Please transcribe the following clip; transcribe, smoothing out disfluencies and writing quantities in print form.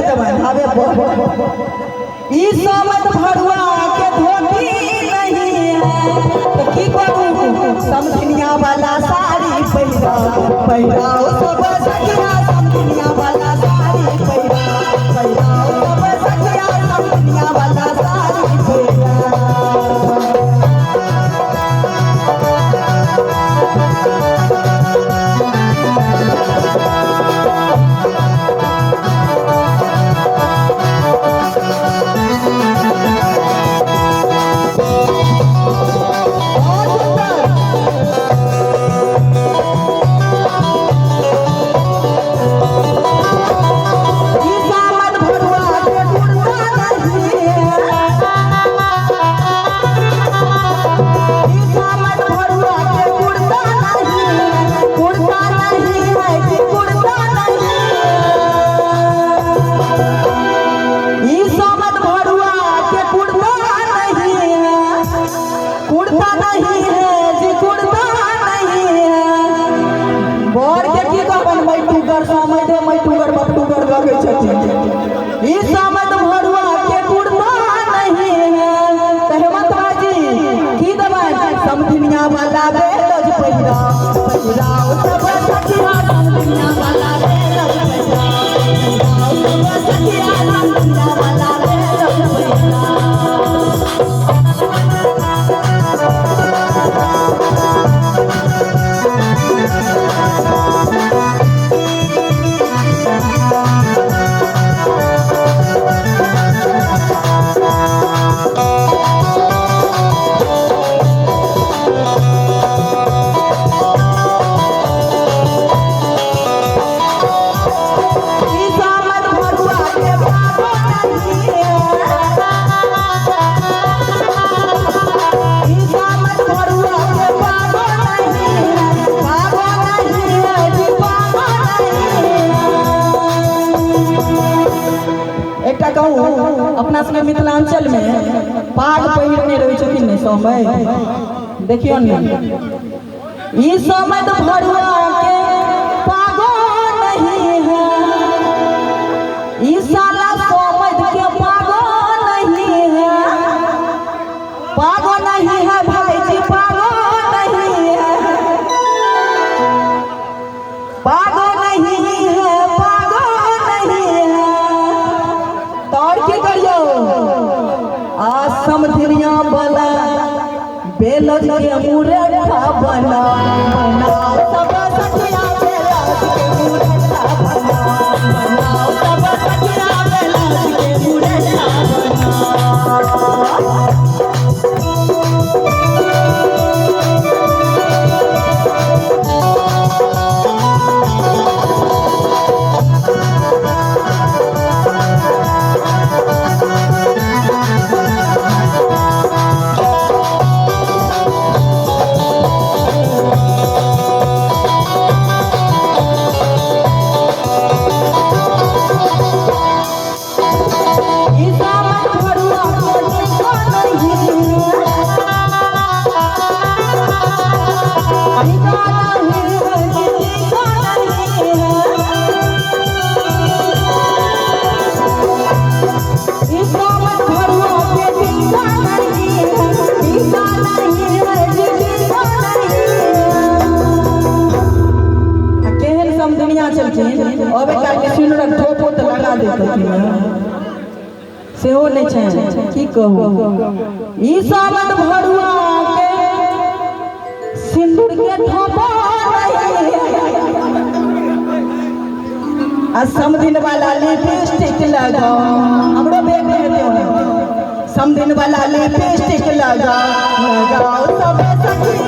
दबाए भावे ई समत भरुआ के धोती नहीं है तो की करू समधिनिया वाला साड़ी पहिराओ सब सखिया समधिनिया वाला साड़ी पहिराओ सब सखिया समधिनिया वाला साड़ी पहिराओ। समधिनिया वाला बेलज पहिराओ सब सखिया समधिनिया वाला बेलज पहिराओ सब सखिया समधिनिया वाला बेलज पहिराओ। अपना सबके मिथिलांचल में पाग पहिरने रहे छथिन ने समय देखियो ने ई समय तो भरुआ के पागो नहीं है ई साला समय के पागो नहीं है भाई जी पागो नहीं है पागो नहीं है तौर की करियो आ समधिनिया वाला बेलज के मुरठा बनाओ सब सखिया बेलज के मुरठा बनाओ सब सखिया बेलज के मुरठा बनाओ। सेहो नहीं छै की कहू ई सामत भरुआ के सिंदूर के ठोपा आ समधिन वाला लिपस्टिक लगाओ हमरो बेग में देओ समधिन वाला लिपस्टिक लगाओ सब सखी